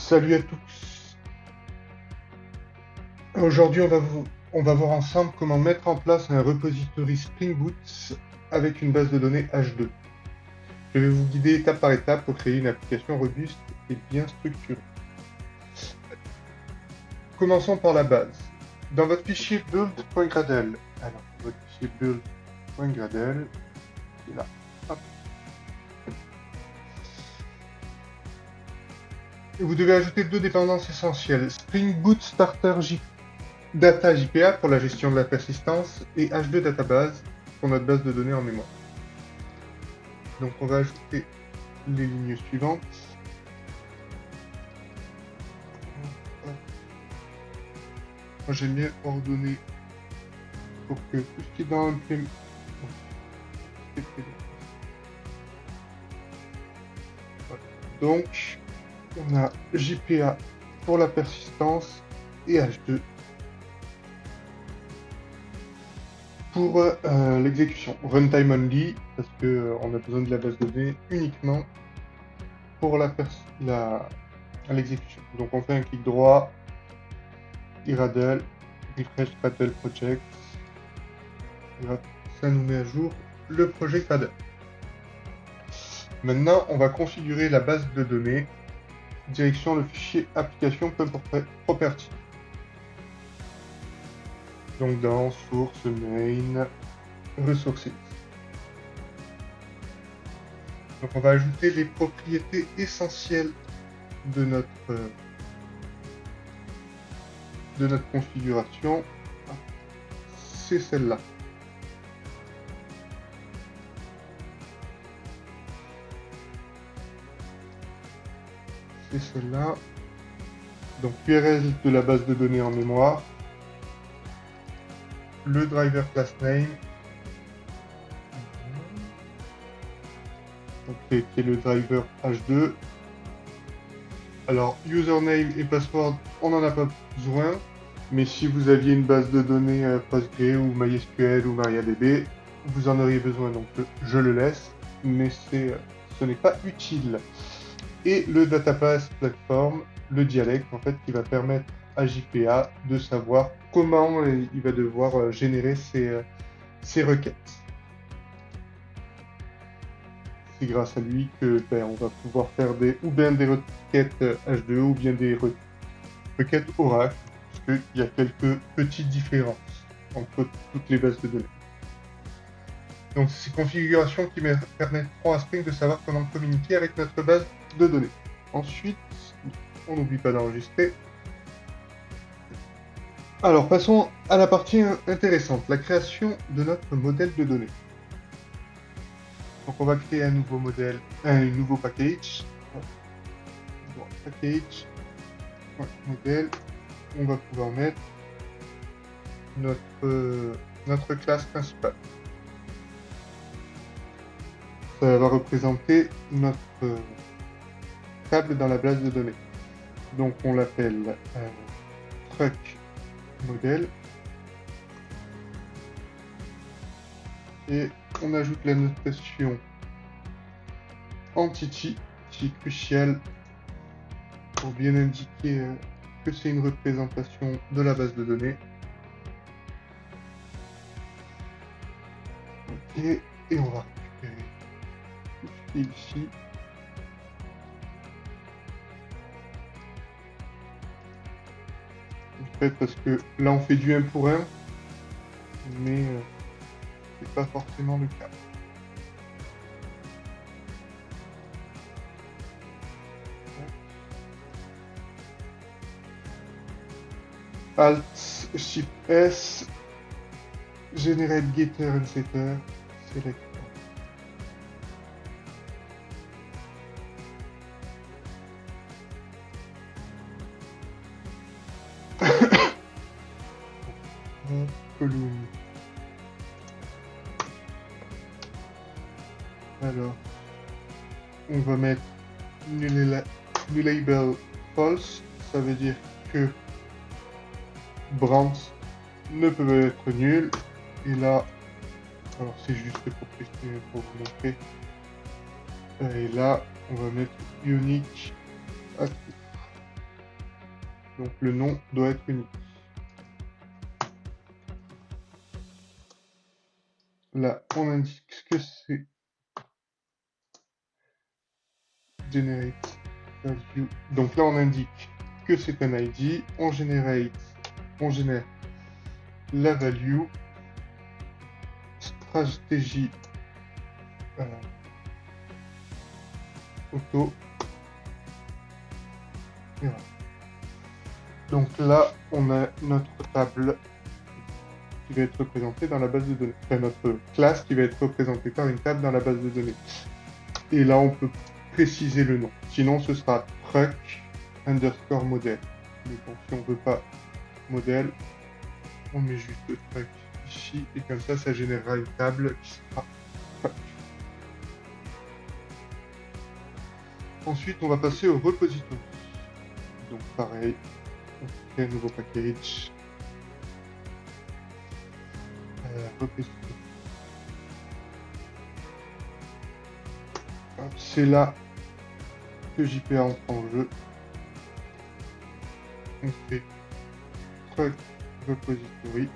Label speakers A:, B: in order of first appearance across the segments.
A: Salut à tous. Aujourd'hui, on va voir ensemble comment mettre en place un repository Spring Boot avec une base de données H2. Je vais vous guider étape par étape pour créer une application robuste et bien structurée. Commençons par la base. Dans votre fichier build.gradle, alors votre fichier build.gradle, c'est là. Hop. Et vous devez ajouter deux dépendances essentielles. Spring Boot Starter Data JPA pour la gestion de la persistance et H2 Database pour notre base de données en mémoire. Donc on va ajouter les lignes suivantes. Moi j'aime bien ordonner pour que tout ce qui est dans le donc on a JPA pour la persistance et H2 pour l'exécution. Runtime only, parce que on a besoin de la base de données uniquement pour l'exécution. Donc on fait un clic droit, Gradle, refresh Gradle project, et hop, ça nous met à jour le projet Gradle. Maintenant, on va configurer la base de données, direction le fichier application.property. Donc dans source, main, resources. Donc on va ajouter les propriétés essentielles de notre configuration. C'est celle-là. C'est celle-là. Donc URL de la base de données en mémoire, le driver class name, qui est le driver H2. Alors username et password, on n'en a pas besoin, mais si vous aviez une base de données Postgre ou MySQL ou MariaDB, vous en auriez besoin, donc je le laisse, mais ce n'est pas utile. Et le database platform, le dialecte en fait, qui va permettre à JPA de savoir comment il va devoir générer ses requêtes. C'est grâce à lui que on va pouvoir faire des requêtes H2 ou bien des requêtes Oracle, parce qu'il y a quelques petites différences entre toutes les bases de données. Donc c'est ces configurations qui permettront à Spring de savoir comment communiquer avec notre base de données. Ensuite, on n'oublie pas d'enregistrer. Alors passons à la partie intéressante, la création de notre modèle de données. Donc on va créer un nouveau modèle, un nouveau package. Package, modèle. On va pouvoir mettre notre classe principale. Ça va représenter notre table dans la base de données. Donc on l'appelle truck modèle. Et on ajoute la notation entity qui est cruciale pour bien indiquer que c'est une représentation de la base de données. Ok, et on va récupérer tout ce qui est ici. En fait, parce que là on fait du 1 pour 1, mais c'est pas forcément le cas. Alt Shift S, generate getter and setter, select. Column. Alors, on va mettre new label false, ça veut dire que Brandt ne peut être nul. Et là, alors c'est juste pour vous montrer. Et là, on va mettre unique à tout. Donc le nom doit être unique. Là, on indique que c'est generate value. Donc là, on indique que c'est un ID. On génère la value. Stratégie auto. Et voilà. Donc là, on a notre table qui va être représentée dans la base de données. Enfin, notre classe qui va être représentée par une table dans la base de données. Et là, on peut préciser le nom. Sinon, ce sera truck underscore modèle. Mais bon, si on ne veut pas modèle, on met juste le truck ici. Et comme ça générera une table qui sera truck. Ensuite, on va passer au repository. Donc pareil, on crée un nouveau package. Repository. C'est là que JPA entre en jeu. On fait truck repository.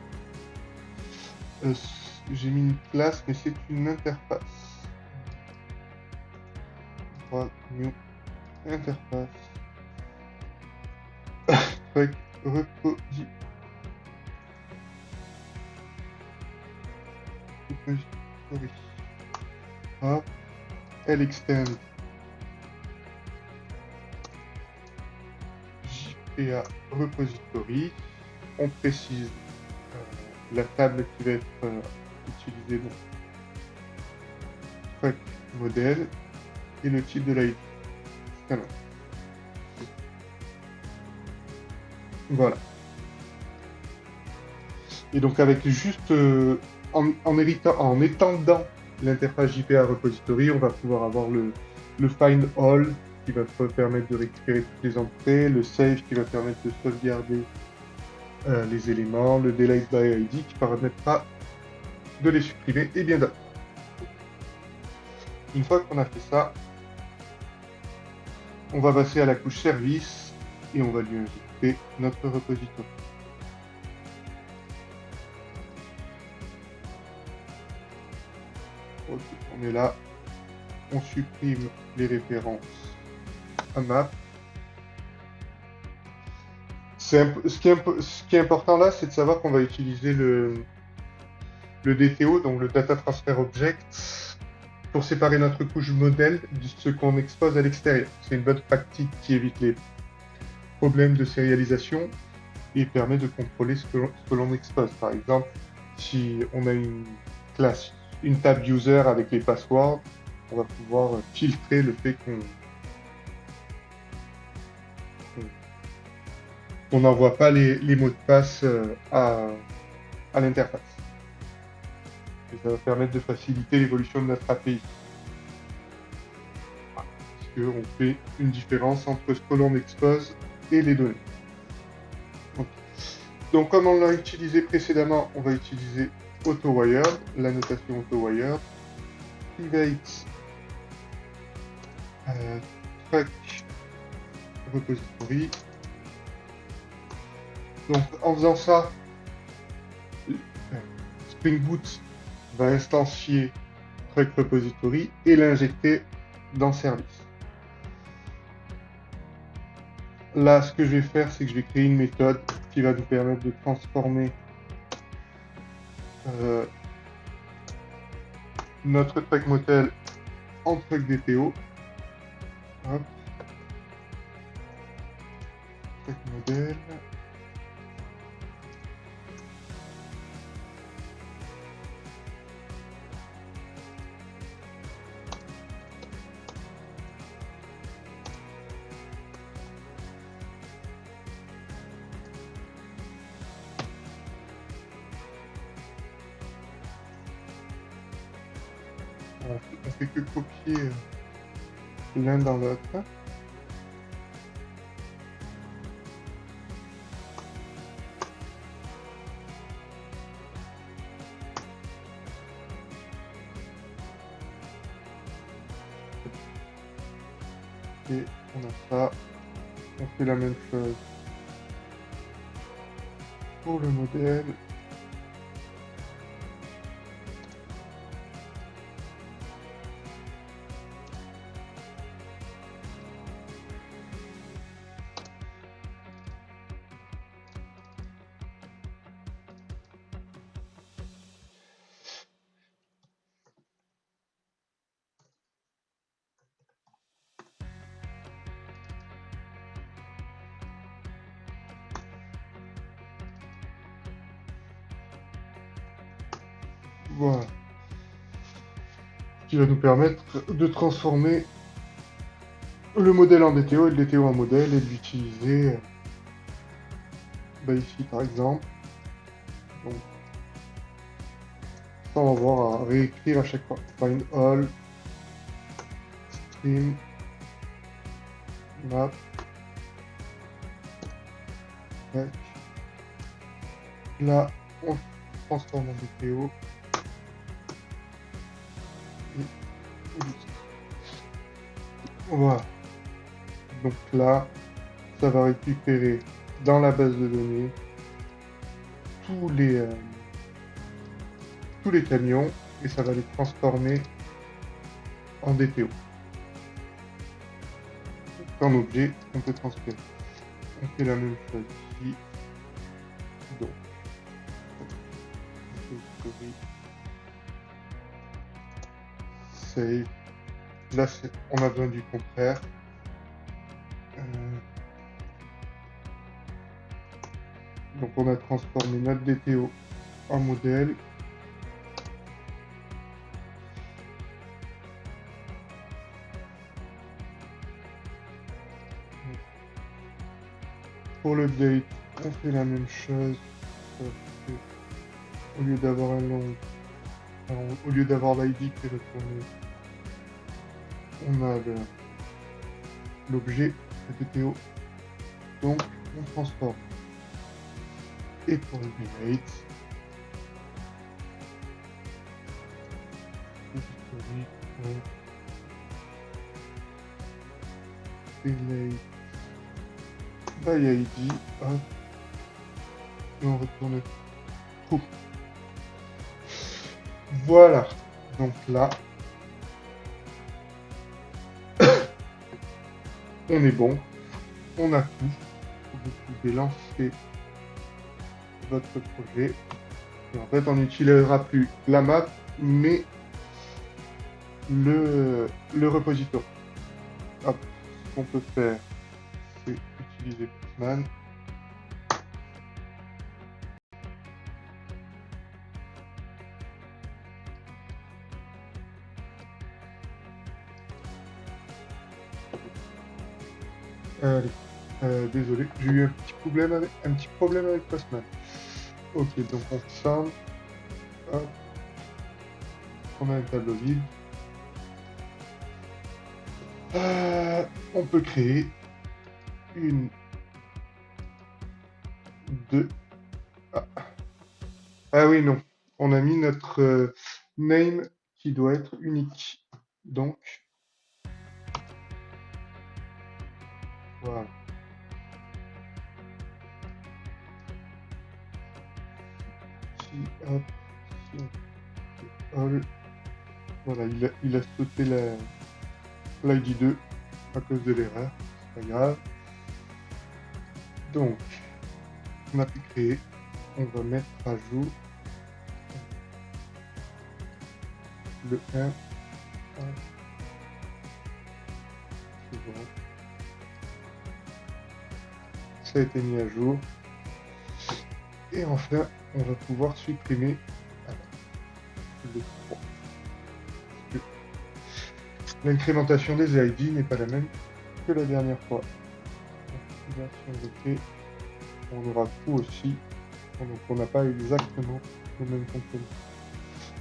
A: J'ai mis une classe, mais c'est une interface. New interface. Truck repository. Hop. Elle extend JPA repository. On précise la table qui va être utilisée, donc truck modèle et le type de l'ID. Voilà. Et donc avec juste en étendant l'interface JPA repository, on va pouvoir avoir le find all qui va permettre de récupérer toutes les entrées, le save qui va permettre de sauvegarder les éléments, le delete by ID qui permettra de les supprimer et bien d'autres. Une fois qu'on a fait ça, on va passer à la couche service et on va lui injecter notre repository. Ok, on est là, on supprime les références à map. Ce qui est important là, c'est de savoir qu'on va utiliser le DTO, donc le Data Transfer Object, pour séparer notre couche modèle de ce qu'on expose à l'extérieur. C'est une bonne pratique qui évite les problèmes de sérialisation et permet de contrôler ce que l'on expose. Par exemple, si on a une classe, une table user avec les passwords, on va pouvoir filtrer le fait qu'on n'envoie pas les mots de passe à l'interface. Et ça va permettre de faciliter l'évolution de notre API. Parce qu'on fait une différence entre ce que l'on expose et les données. Donc comme on l'a utilisé précédemment, on va utiliser AutoWired, la notation AutoWired, private truck repository. Donc en faisant ça, Spring Boot va instancier truck repository et l'injecter dans service. Là, ce que je vais faire, c'est que je vais créer une méthode qui va nous permettre de transformer notre truck model en truck DTO. Hop. Truck model. On fait que copier l'un dans l'autre. Et on a ça. On fait la même chose pour le modèle. Voilà. Ce qui va nous permettre de transformer le modèle en DTO et le DTO en modèle et de l'utiliser ici par exemple. Donc, sans avoir à réécrire à chaque fois. Find all, stream, map, tac. Là, on transforme en DTO. Voilà. Donc là, ça va récupérer dans la base de données tous les camions et ça va les transformer en DTO. En objet qu'on peut transférer. On fait la même chose ici. Donc, save. Là, on a besoin du contraire. Donc, on a transformé notre DTO en modèle. Pour l'update, on fait la même chose. Au lieu d'avoir un long, au lieu d'avoir l'ID qui est retourné, on a l'objet, le DTO. Donc, on transforme. Et pour le delete, delete by ID, hop, et on retourne tout. Voilà, donc là, on est bon, on a tout. Vous pouvez lancer votre projet. Et en fait, on n'utilisera plus la map, mais le repository. Hop, ce qu'on peut faire, c'est utiliser Postman. Allez, désolé, j'ai eu un petit problème avec Postman. Ok, donc on ferme. Hop. On a un tableau vide. On peut créer une, deux. Ah oui, non. On a mis notre name qui doit être unique. Donc, voilà. Si, hop, si on fait all. Voilà, il a sauté l'ID 2 à cause de l'erreur. C'est pas grave. Donc, on a pu créer. On va mettre à jour le 1. C'est bon. Ça a été mis à jour. Et enfin, on va pouvoir supprimer le 3. L'incrémentation des ID n'est pas la même que la dernière fois. On aura tout aussi. Donc on n'a pas exactement le même contenu.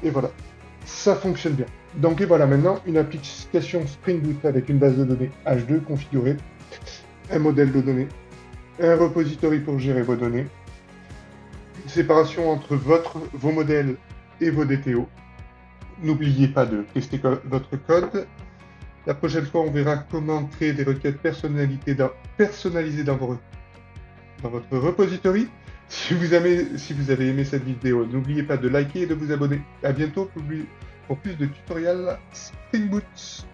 A: Et voilà, ça fonctionne bien. Donc et voilà maintenant une application Spring Boot avec une base de données H2 configurée, un modèle de données, un repository pour gérer vos données, une séparation entre vos modèles et vos DTO. N'oubliez pas de tester votre code. La prochaine fois, on verra comment créer des requêtes personnalisées dans votre repository. Si vous avez aimé cette vidéo, n'oubliez pas de liker et de vous abonner. À bientôt pour plus de tutoriels Spring Boot.